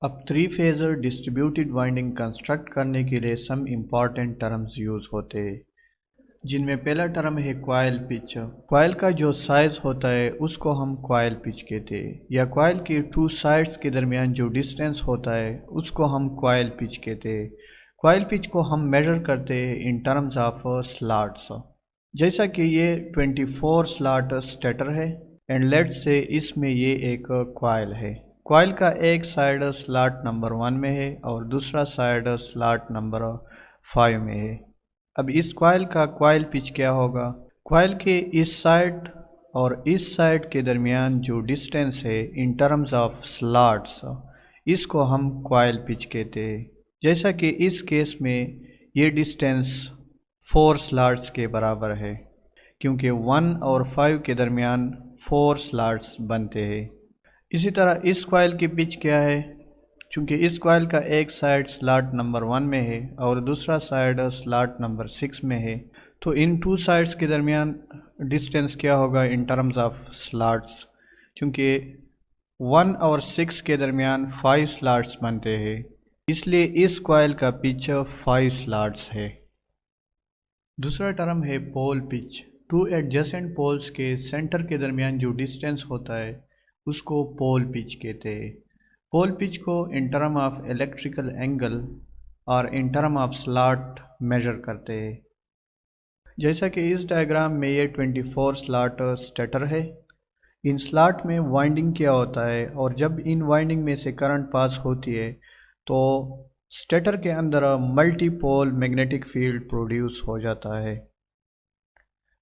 अब three phasor distributed winding construct करने के लिए सम इम्पॉर्टेंट टर्म्स यूज़ होते हैं, जिनमें पहला टर्म है कॉइल पिच। कॉइल का जो साइज होता है उसको हम कॉइल पिच कहते हैं, या कॉइल के टू साइड्स के दरमियान जो डिस्टेंस होता है उसको हम कॉइल पिच कहते हैं। कॉइल पिच को हम मेजर करते हैं इन टर्म्स ऑफ स्लॉट्स। जैसा कि ये 24 स्लॉट स्टेटर है एंड लेट्स से इसमें ये एक कॉइल है। कॉइल का एक साइड स्लॉट नंबर 1 में है और दूसरा साइड स्लॉट नंबर 5 में है। अब इस कॉइल का कॉइल पिच क्या होगा? कॉइल के इस साइड और इस साइड के दरमियान जो डिस्टेंस है इन टर्म्स ऑफ स्लॉट्स, इसको हम कॉइल पिच कहते हैं। जैसा कि इस केस में ये डिस्टेंस 4 स्लॉट्स के बराबर है, क्योंकि 1 और 5 के दरमियान 4 स्लॉट्स बनते हैं। इसी तरह इस कॉइल की पिच क्या है? चूँकि इस कॉइल का एक साइड स्लॉट नंबर 1 में है और दूसरा साइड स्लॉट नंबर 6 में है, तो इन टू साइड्स के दरमियान डिस्टेंस क्या होगा इन टर्म्स ऑफ स्लॉट्स? क्योंकि 1 और 6 के दरमियान 5 स्लॉट्स बनते हैं, इसलिए इस कॉइल का पिच 5 स्लॉट्स है। दूसरा टर्म है pole pitch. Two adjacent poles के सेंटर के दरमियान जो डिस्टेंस होता है उसको पोल पिच कहते हैं। पोल पिच को in term of electrical angle और in term of slot measure करते हैं। जैसा कि इस डायग्राम में ये 24 स्लॉट स्टेटर है। इन स्लॉट में वाइंडिंग क्या होता है, और जब इन वाइंडिंग में से करंट पास होती है तो स्टेटर के अंदर मल्टीपोल मैग्नेटिक फील्ड प्रोड्यूस हो जाता है।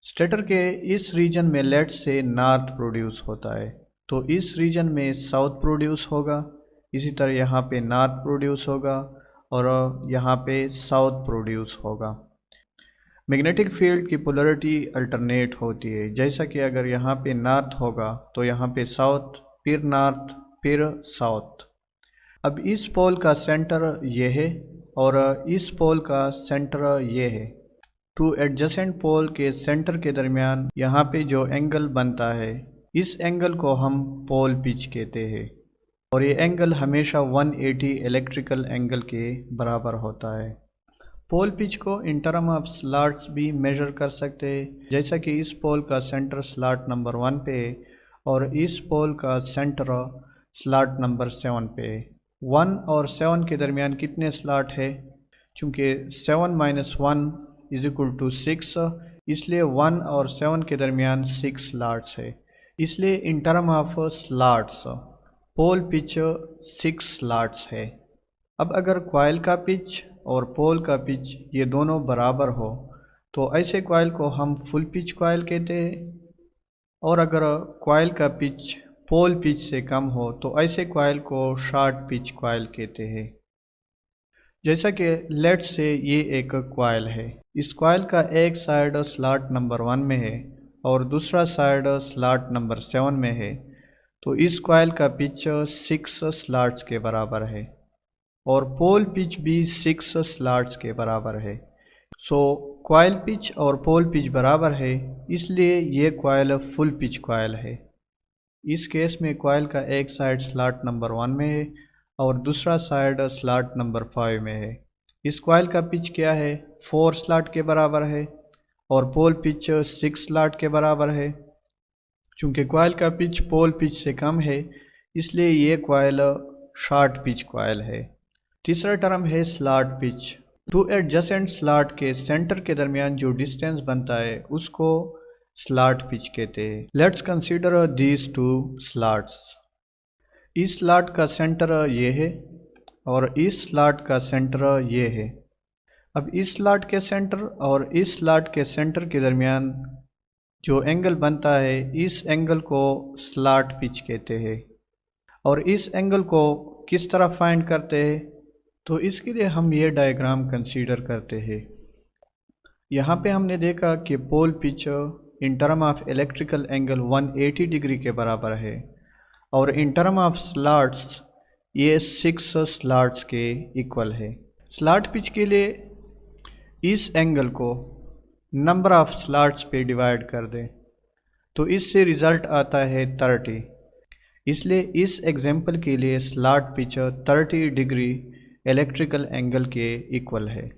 स्टेटर के इस रीजन में लेट से नॉर्थ प्रोड्यूस होता है, तो इस रीजन में साउथ प्रोड्यूस होगा, इसी तरह यहाँ पे नॉर्थ प्रोड्यूस होगा और यहाँ पे साउथ प्रोड्यूस होगा। मैग्नेटिक फील्ड की पोलैरिटी अल्टरनेट होती है, जैसा कि अगर यहाँ पे नॉर्थ होगा तो यहाँ पे साउथ, फिर नॉर्थ, फिर साउथ। अब इस पोल का सेंटर ये है और इस पोल का सेंटर ये है। टू एडजेसेंट पोल के सेंटर के दरमियान यहाँ पे जो एंगल बनता है, इस एंगल को हम पोल पिच कहते हैं, और ये एंगल हमेशा 180 इलेक्ट्रिकल एंगल के बराबर होता है। पोल पिच को इन टर्म ऑफ स्लॉट्स भी मेजर कर सकते हैं, जैसा कि इस पोल का सेंटर स्लॉट नंबर 1 पे है और इस पोल का सेंटर स्लॉट नंबर 7 पे है। 1 और 7 के दरमियान कितने स्लॉट है? चूँकि 7 - 1 = 6, इसलिए 1 और 7 के दरमियान 6 स्लॉट्स है। इसलिए in term of slots pole pitch 6 slots है। अब अगर कॉइल का पिच और पोल का पिच ये दोनों बराबर हो तो ऐसे कॉइल को हम फुल पिच कॉइल कहते हैं, और अगर कॉइल का पिच पोल पिच से कम हो तो ऐसे कॉइल को शॉर्ट पिच कॉइल कहते हैं। जैसा कि लेट से ये एक कॉइल है। इस कॉइल का एक साइड स्लॉट नंबर 1 में है और दूसरा साइड स्लॉट नंबर 7 में है, तो इस कॉइल का पिच 6 स्लॉट्स के बराबर है और पोल पिच भी 6 स्लॉट्स के बराबर है। सो कॉइल पिच और पोल पिच बराबर है, इसलिए ये कॉइल फुल पिच कॉइल है। इस केस में कॉइल का एक साइड स्लॉट नंबर 1 में है और दूसरा साइड स्लॉट नंबर 5 में है। इस कॉइल का पिच क्या है? 4 स्लॉट के बराबर है और पोल पिच 6 स्लॉट के बराबर है। चूँकि कॉइल का पिच पोल पिच से कम है, इसलिए ये कॉइल शॉर्ट पिच कॉइल है। तीसरा टर्म है slot pitch. Two adjacent slot के सेंटर के दरमियान जो डिस्टेंस बनता है उसको स्लॉट पिच कहते हैं। Let's consider these two slots. इस स्लॉट का सेंटर ये है और इस स्लॉट का सेंटर ये है। अब इस स्लॉट के सेंटर और इस स्लॉट के सेंटर के दरमियान जो एंगल बनता है, इस एंगल को स्लॉट पिच कहते हैं। और इस एंगल को किस तरह फाइंड करते हैं? तो इसके लिए हम ये डायग्राम कंसीडर करते हैं। यहाँ पे हमने देखा कि pole pitch in term of electrical angle 180 degree के बराबर है और इन टर्म ऑफ स्लॉट्स ये 6 स्लॉट्स के इक्वल है। स्लॉट पिच के लिए इस एंगल को नंबर ऑफ स्लॉट्स पे डिवाइड कर दें तो इससे रिज़ल्ट आता है 30। इसलिए इस एग्जाम्पल के लिए slot pitch 30 degree electrical angle के इक्वल है।